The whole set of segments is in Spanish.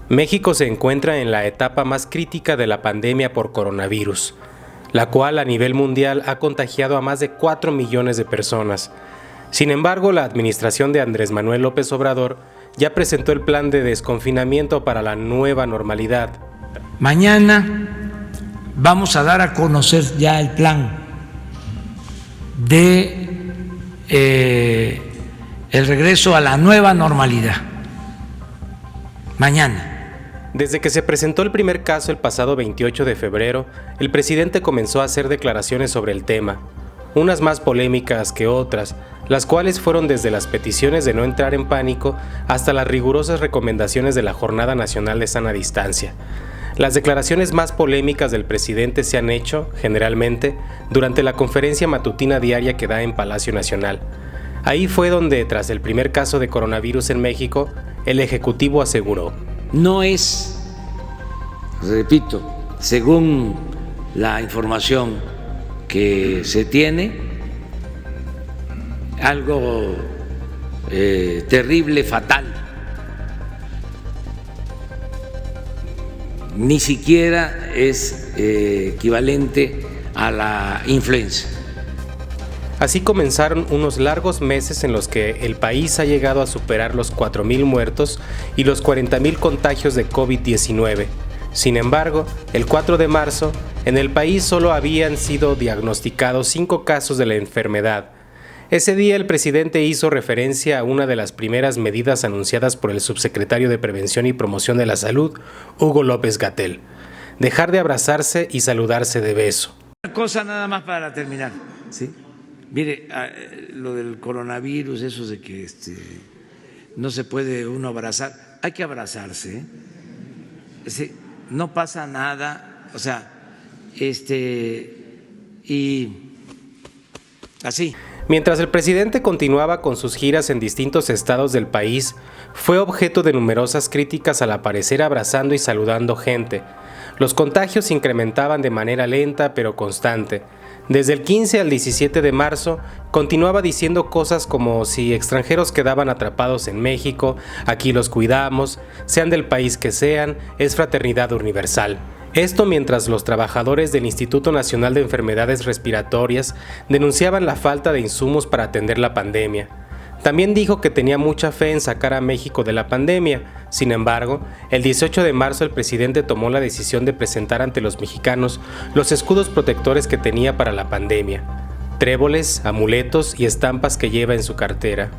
México se encuentra en la etapa más crítica de la pandemia por coronavirus, la cual a nivel mundial ha contagiado a más de 4 millones de personas. Sin embargo, la administración de Andrés Manuel López Obrador ya presentó el plan de desconfinamiento para la nueva normalidad. Mañana vamos a dar a conocer ya el plan de el regreso a la nueva normalidad. Mañana. Desde que se presentó el primer caso el pasado 28 de febrero, el presidente comenzó a hacer declaraciones sobre el tema, unas más polémicas que otras, las cuales fueron desde las peticiones de no entrar en pánico hasta las rigurosas recomendaciones de la Jornada Nacional de Sana Distancia. Las declaraciones más polémicas del presidente se han hecho, generalmente, durante la conferencia matutina diaria que da en Palacio Nacional. Ahí fue donde, tras el primer caso de coronavirus en México, el Ejecutivo aseguró: no es, repito, según la información que se tiene, algo terrible, fatal. Ni siquiera es equivalente a la influenza. Así comenzaron unos largos meses en los que el país ha llegado a superar los 4,000 muertos y los 40,000 contagios de COVID-19. Sin embargo, el 4 de marzo, en el país solo habían sido diagnosticados 5 casos de la enfermedad. Ese día el presidente hizo referencia a una de las primeras medidas anunciadas por el subsecretario de Prevención y Promoción de la Salud, Hugo López-Gatell: dejar de abrazarse y saludarse de beso. Una cosa nada más para terminar, ¿sí? Mire, lo del coronavirus, eso de que no se puede uno abrazar, hay que abrazarse, ¿eh? Sí, no pasa nada, o sea, y así. Mientras el presidente continuaba con sus giras en distintos estados del país, fue objeto de numerosas críticas al aparecer abrazando y saludando gente. Los contagios se incrementaban de manera lenta pero constante. Desde el 15 al 17 de marzo, continuaba diciendo cosas como: si extranjeros quedaban atrapados en México, aquí los cuidamos, sean del país que sean, es fraternidad universal. Esto mientras los trabajadores del Instituto Nacional de Enfermedades Respiratorias denunciaban la falta de insumos para atender la pandemia. También dijo que tenía mucha fe en sacar a México de la pandemia. Sin embargo, el 18 de marzo el presidente tomó la decisión de presentar ante los mexicanos los escudos protectores que tenía para la pandemia: tréboles, amuletos y estampas que lleva en su cartera.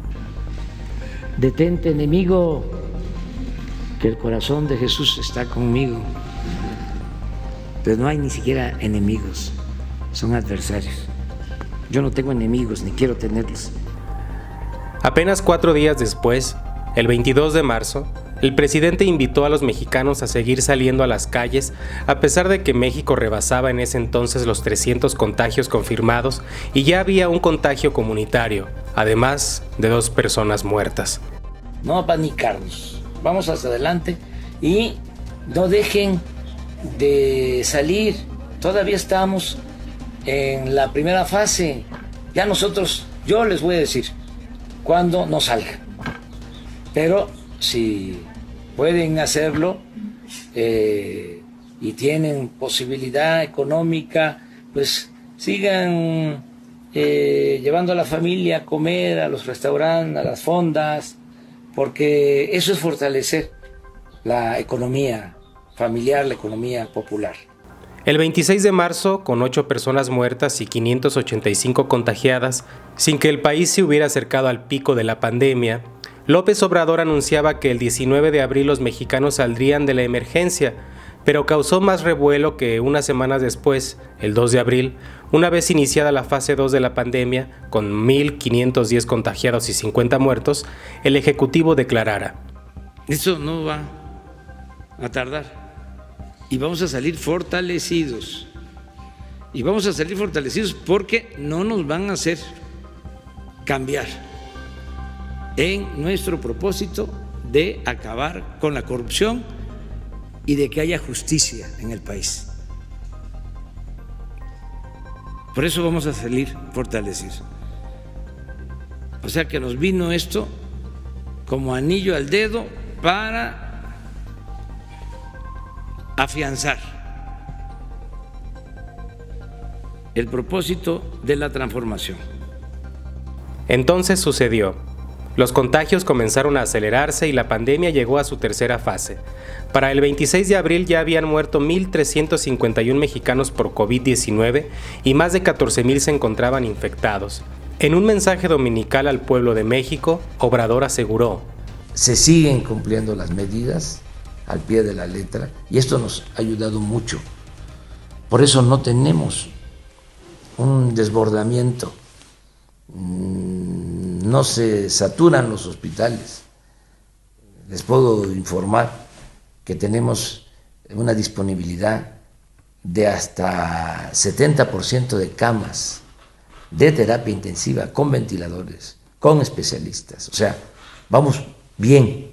Detente, enemigo, que el corazón de Jesús está conmigo. Pero no hay ni siquiera enemigos, son adversarios. Yo no tengo enemigos ni quiero tenerlos. Apenas 4 días después, el 22 de marzo, el presidente invitó a los mexicanos a seguir saliendo a las calles, a pesar de que México rebasaba en ese entonces los 300 contagios confirmados y ya había un contagio comunitario, además de 2 personas muertas. No apanicarnos, vamos hacia adelante y no dejen de salir. Todavía estamos en la primera fase. Ya nosotros, yo les voy a decir cuándo no salgan, pero si pueden hacerlo y tienen posibilidad económica, pues sigan llevando a la familia a comer a los restaurantes, a las fondas, porque eso es fortalecer la economía familiar, la economía popular. El 26 de marzo, con 8 personas muertas y 585 contagiadas, sin que el país se hubiera acercado al pico de la pandemia, López Obrador anunciaba que el 19 de abril los mexicanos saldrían de la emergencia, pero causó más revuelo que unas semanas después, el 2 de abril, una vez iniciada la fase 2 de la pandemia, con 1,510 contagiados y 50 muertos, el Ejecutivo declarara: esto no va a tardar. Y vamos a salir fortalecidos. Y vamos a salir fortalecidos porque no nos van a hacer cambiar en nuestro propósito de acabar con la corrupción y de que haya justicia en el país. Por eso vamos a salir fortalecidos. O sea que nos vino esto como anillo al dedo para afianzar el propósito de la transformación. Entonces sucedió. Los contagios comenzaron a acelerarse y la pandemia llegó a su tercera fase. Para el 26 de abril ya habían muerto 1,351 mexicanos por COVID-19 y más de 14,000 se encontraban infectados. En un mensaje dominical al pueblo de México, Obrador aseguró: se siguen cumpliendo las medidas al pie de la letra y esto nos ha ayudado mucho. Por eso no tenemos un desbordamiento, no se saturan los hospitales. Les puedo informar que tenemos una disponibilidad de hasta 70% de camas de terapia intensiva con ventiladores, con especialistas. O sea, vamos bien,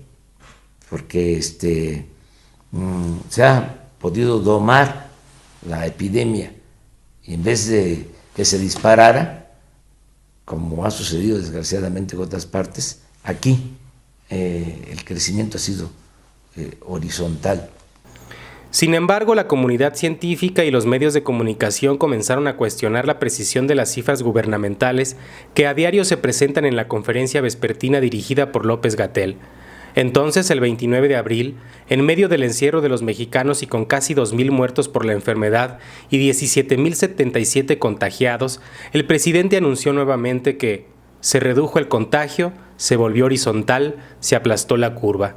porque se ha podido domar la epidemia y en vez de que se disparara, como ha sucedido desgraciadamente en otras partes, aquí el crecimiento ha sido horizontal. Sin embargo, la comunidad científica y los medios de comunicación comenzaron a cuestionar la precisión de las cifras gubernamentales que a diario se presentan en la conferencia vespertina dirigida por López-Gatell. Entonces, el 29 de abril, en medio del encierro de los mexicanos y con casi 2,000 muertos por la enfermedad y 17,077 contagiados, el presidente anunció nuevamente que se redujo el contagio, se volvió horizontal, se aplastó la curva.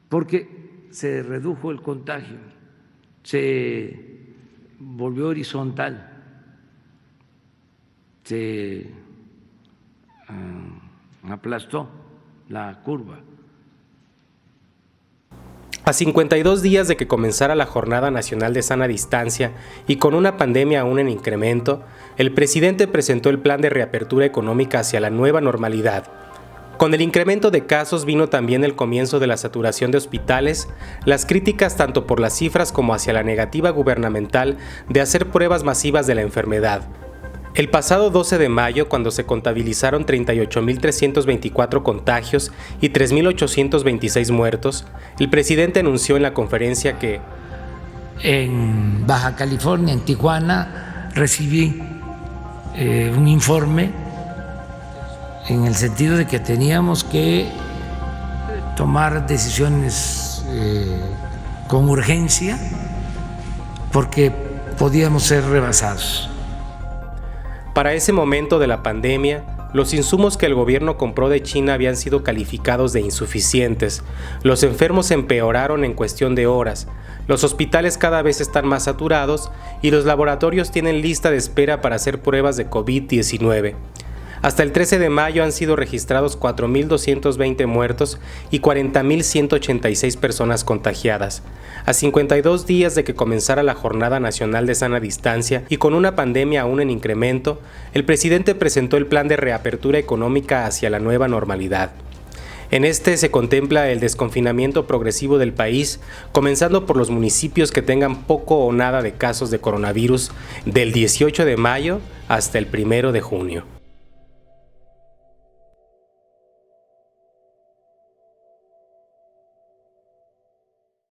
Porque se redujo el contagio, se volvió horizontal, se aplastó la curva. A 52 días de que comenzara la Jornada Nacional de Sana Distancia y con una pandemia aún en incremento, el presidente presentó el plan de reapertura económica hacia la nueva normalidad. Con el incremento de casos vino también el comienzo de la saturación de hospitales, las críticas tanto por las cifras como hacia la negativa gubernamental de hacer pruebas masivas de la enfermedad. El pasado 12 de mayo, cuando se contabilizaron 38,324 contagios y 3,826 muertos, el presidente anunció en la conferencia que en Baja California, en Tijuana, recibí un informe en el sentido de que teníamos que tomar decisiones con urgencia porque podíamos ser rebasados. Para ese momento de la pandemia, los insumos que el gobierno compró de China habían sido calificados de insuficientes. Los enfermos empeoraron en cuestión de horas. Los hospitales cada vez están más saturados y los laboratorios tienen lista de espera para hacer pruebas de COVID-19. Hasta el 13 de mayo han sido registrados 4,220 muertos y 40,186 personas contagiadas. A 52 días de que comenzara la Jornada Nacional de Sana Distancia y con una pandemia aún en incremento, el presidente presentó el plan de reapertura económica hacia la nueva normalidad. En este se contempla el desconfinamiento progresivo del país, comenzando por los municipios que tengan poco o nada de casos de coronavirus del 18 de mayo hasta el 1 de junio.